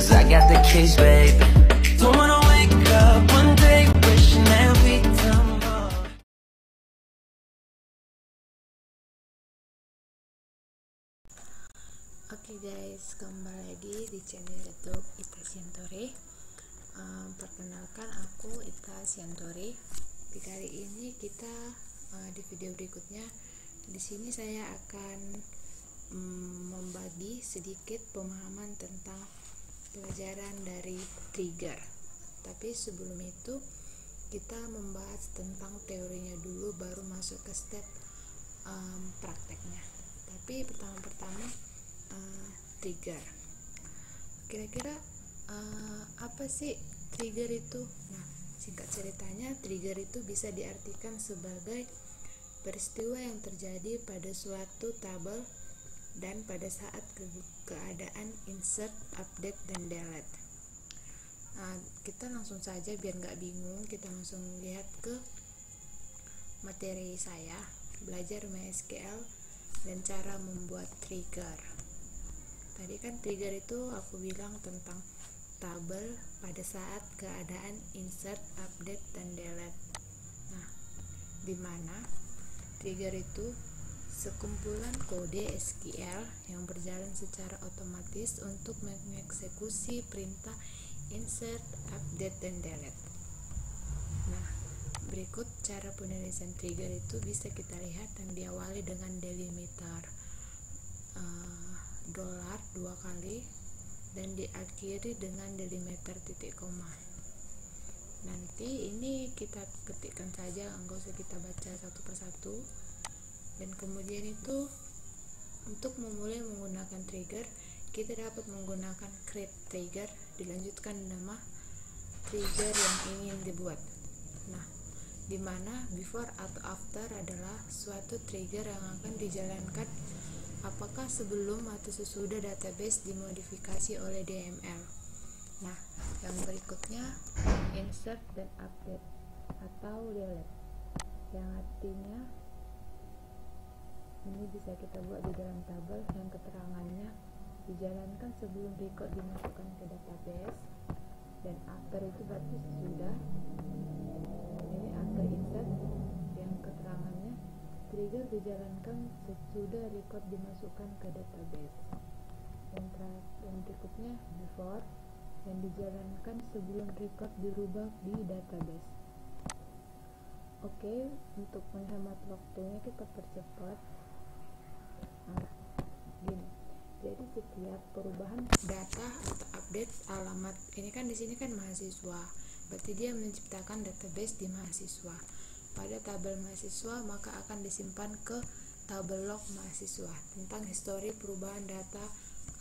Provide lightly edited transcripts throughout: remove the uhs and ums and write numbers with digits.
'cause I got the keys, baby. Don't wanna wake up one day wishing that we done more. Oke guys, kembali lagi di channel YouTube Ita Siantori. Perkenalkan, aku Ita Siantori. Di kali ini kita di video berikutnya, di sini saya akan membagi sedikit pemahaman tentang pelajaran dari trigger. Tapi sebelum itu kita membahas tentang teorinya dulu, baru masuk ke step prakteknya. Tapi pertama-tama trigger. Kira-kira apa sih trigger itu? Nah, singkat ceritanya, trigger itu bisa diartikan sebagai peristiwa yang terjadi pada suatu tabel dan pada saat keadaan insert, update, dan delete. Nah, kita langsung saja biar nggak bingung, kita langsung lihat ke materi saya, belajar MySQL dan cara membuat trigger. Tadi kan trigger itu aku bilang tentang tabel pada saat keadaan insert, update, dan delete. Nah, di mana trigger itu sekumpulan kode SQL yang berjalan secara otomatis untuk mengeksekusi perintah insert, update, dan delete. Nah, berikut cara penulisan trigger itu bisa kita lihat yang diawali dengan delimiter dolar 2 kali dan diakhiri dengan delimiter titik koma. Nanti ini kita ketikkan saja, enggak usah kita baca satu persatu. Dan kemudian itu untuk memulai menggunakan trigger, kita dapat menggunakan create trigger, dilanjutkan nama trigger yang ingin dibuat. Nah, di mana before atau after adalah suatu trigger yang akan dijalankan apakah sebelum atau sesudah database dimodifikasi oleh DML. Nah, yang berikutnya insert dan update atau delete, yang artinya ini bisa kita buat di dalam tabel yang keterangannya dijalankan sebelum record dimasukkan ke database, dan after itu berarti sesudah. Ini after insert yang keterangannya trigger dijalankan sesudah record dimasukkan ke database. Yang berikutnya before yang dijalankan sebelum record dirubah di database. Oke, untuk menghemat waktunya kita percepat. Nah, gini. Jadi setiap perubahan data atau update alamat, ini kan di sini kan mahasiswa, berarti dia menciptakan database di mahasiswa. Pada tabel mahasiswa maka akan disimpan ke tabel log mahasiswa tentang histori perubahan data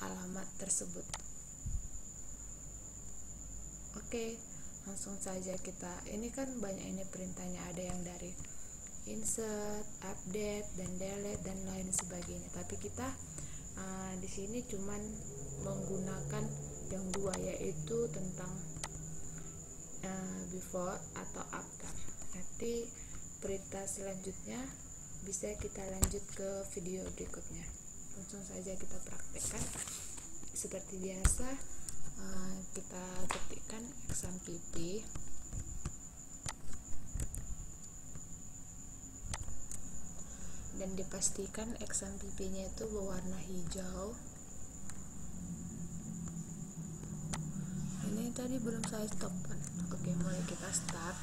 alamat tersebut. Oke, langsung saja kita, ini kan banyak ini perintahnya, ada yang dari insert, update, dan delete dan lain sebagainya. Tapi kita di sini cuman menggunakan yang dua, yaitu tentang before atau after. Nanti perintah selanjutnya bisa kita lanjut ke video berikutnya. Langsung saja kita praktekkan. Seperti biasa, kita ketikkan XAMPP. Dan dipastikan XAMPP-nya itu berwarna hijau. Ini tadi belum saya stopkan. Oke, mulai kita start.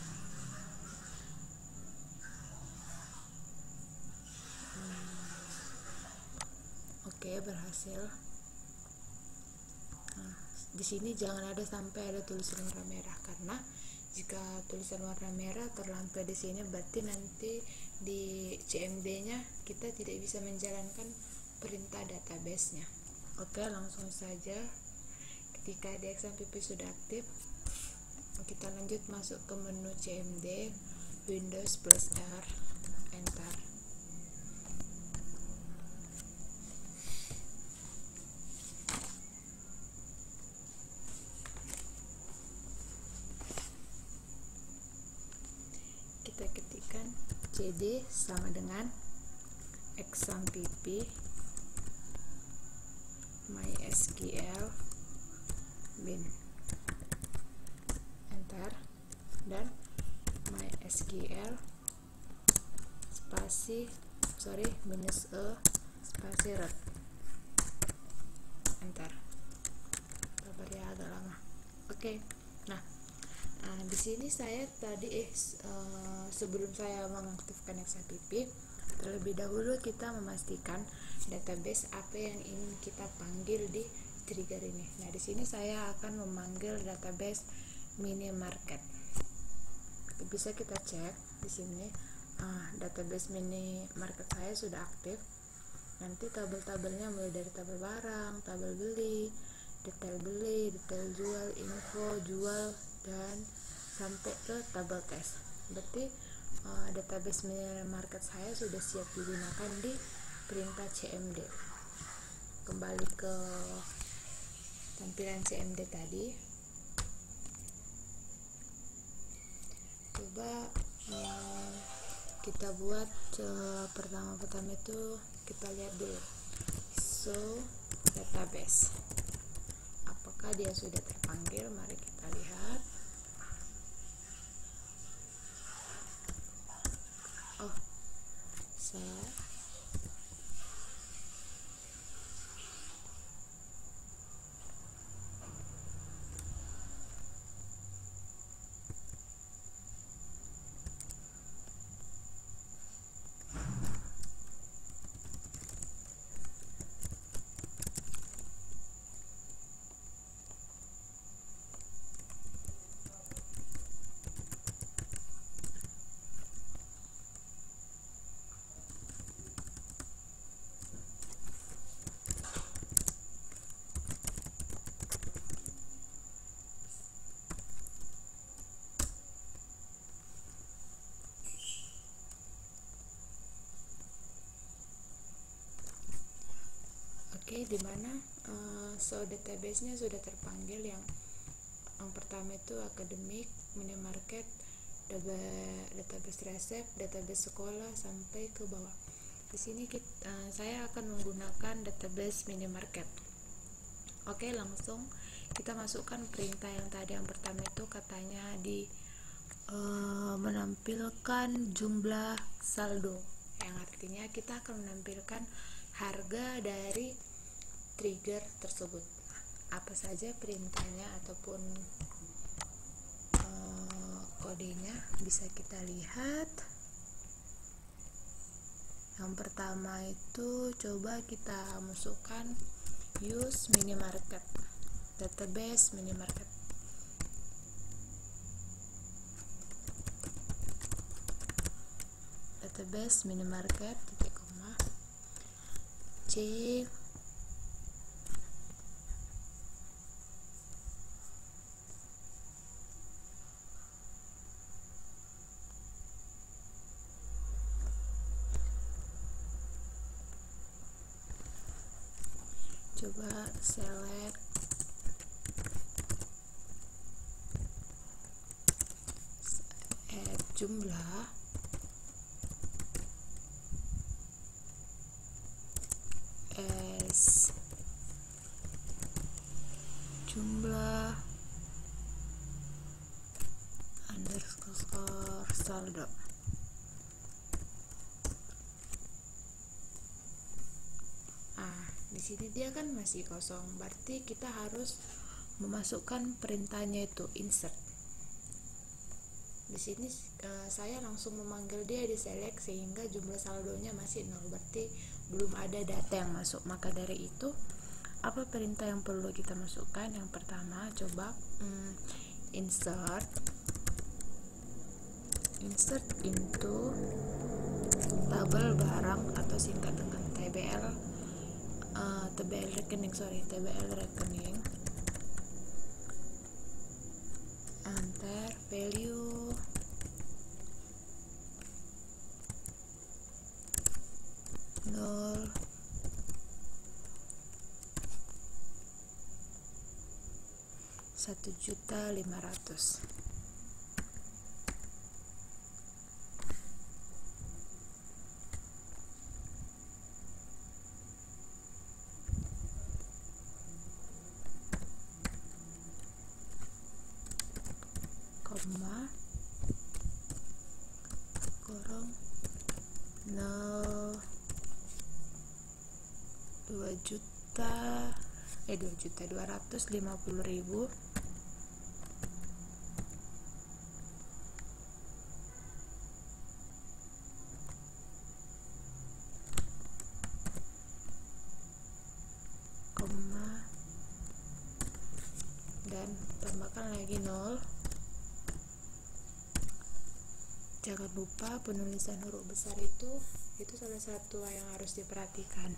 Oke, berhasil. Nah, di sini jangan ada sampai ada tulisan warna merah, karena jika tulisan warna merah terlampau di sini berarti nanti di CMD-nya kita tidak bisa menjalankan perintah database-nya. Oke, langsung saja. Ketika di XAMPP sudah aktif, kita lanjut masuk ke menu CMD, Windows plus R, enter. Kita ketikkan cd sama dengan XAMPP MySQL bin, enter, dan mysql spasi minus spasi root, enter. Sabar ya, agak lama. Oke. Nah, di sini saya tadi sebelum saya mengaktifkan XAPP, terlebih dahulu kita memastikan database apa yang ingin kita panggil di trigger ini. Nah, di sini saya akan memanggil database minimarket. Bisa kita cek di sini, database minimarket saya sudah aktif. Nanti tabel-tabelnya mulai dari tabel barang, tabel beli, detail jual, info jual, dan sampai ke tabel tes. Berarti database minimarket saya sudah siap digunakan di perintah cmd. Kembali ke tampilan cmd tadi, coba kita buat pertama itu kita lihat dulu show database, apakah dia sudah terpanggil. Mari kita lihat. Oke, dimana so database-nya sudah terpanggil. Yang pertama itu akademik, minimarket, database resep, database sekolah, sampai ke bawah. Di sini saya akan menggunakan database minimarket. Oke, langsung kita masukkan perintah yang tadi. Yang pertama itu katanya di menampilkan jumlah saldo, yang artinya kita akan menampilkan harga dari trigger tersebut. Apa saja perintahnya ataupun kodenya bisa kita lihat. Yang pertama itu coba kita masukkan use minimarket, database minimarket. Database minimarket titik koma c coba select add jumlah as jumlah underscore saldo. Di sini dia kan masih kosong, berarti kita harus memasukkan perintahnya itu insert. Di sini saya langsung memanggil dia di select sehingga jumlah saldonya masih 0, berarti belum ada data yang masuk. Maka dari itu, apa perintah yang perlu kita masukkan? Yang pertama, coba insert into tabel barang atau singkat dengan TBL rekening, enter value nol Rp1.500.000. koma kurung 0 2.250.000 koma dan tambahkan lagi 0. Jangan lupa penulisan huruf besar itu salah satu yang harus diperhatikan.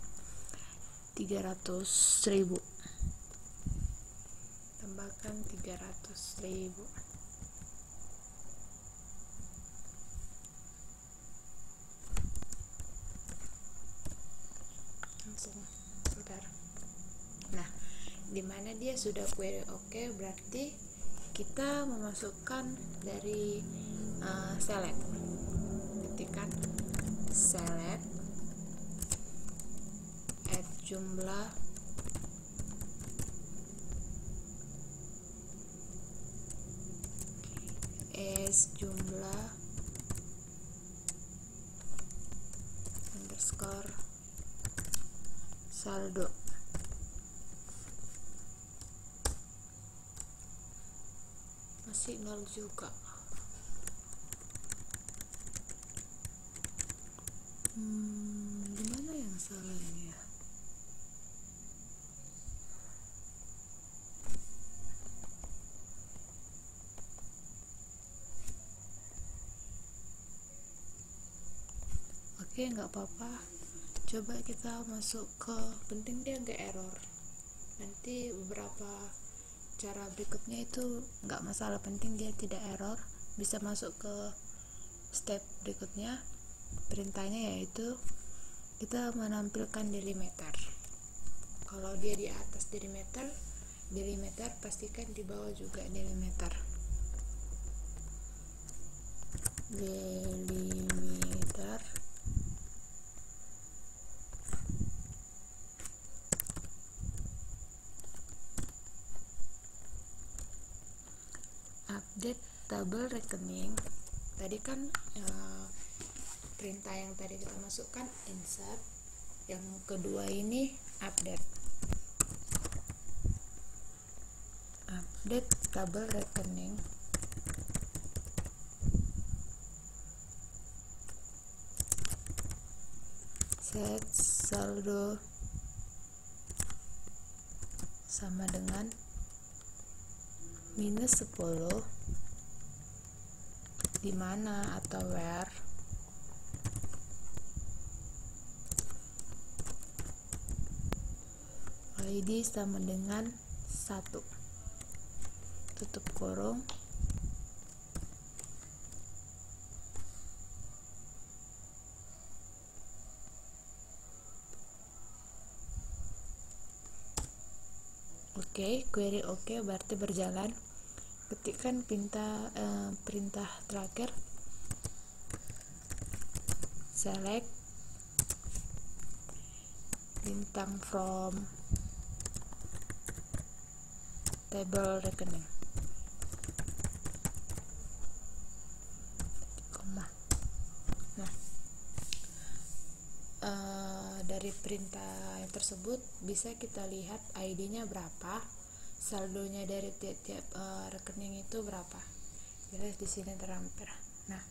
300.000, tambahkan 300.000. Langsung sebentar. Nah, dimana dia sudah query oke, berarti kita memasukkan dari select. Ketikkan select add jumlah jumlah underscore saldo. Masih 0 juga. Gimana yang salah ini ya? Oke, nggak apa-apa. Coba kita masuk ke, penting dia nggak error. Nanti beberapa cara berikutnya itu nggak masalah, penting dia tidak error. Bisa masuk ke step berikutnya. Perintahnya yaitu kita menampilkan delimiter. Kalau dia di atas delimiter, pastikan di bawah juga delimiter. Delimiter update tabel rekening. Tadi kan perintah yang tadi kita masukkan insert, yang kedua ini update tabel rekening. Set saldo sama dengan minus 10, di mana atau where ID sama dengan 1, tutup kurung, oke. Query oke, berarti berjalan. Ketikkan perintah terakhir select bintang from table rekening, koma. Nah, dari perintah yang tersebut bisa kita lihat ID-nya berapa, saldonya dari tiap-tiap rekening itu berapa. Jelas di sini terampil. Nah,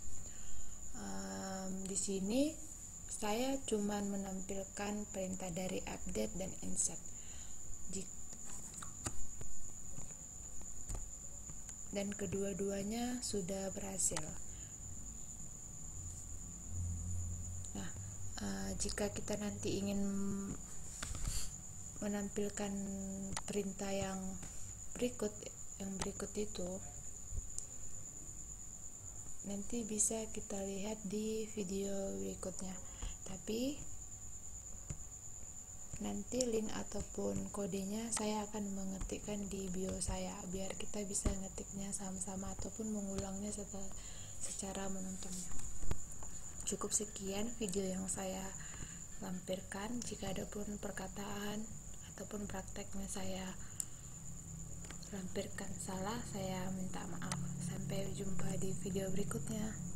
di sini saya cuman menampilkan perintah dari update dan insert. Dan kedua-duanya sudah berhasil. Nah, jika kita nanti ingin menampilkan perintah yang berikut itu, nanti bisa kita lihat di video berikutnya. Tapi nanti link ataupun kodenya saya akan mengetikkan di bio saya, biar kita bisa ngetiknya sama-sama ataupun mengulangnya secara menontonnya. Cukup sekian video yang saya lampirkan. Jika ada pun perkataan ataupun prakteknya saya lampirkan salah, saya minta maaf. Sampai jumpa di video berikutnya.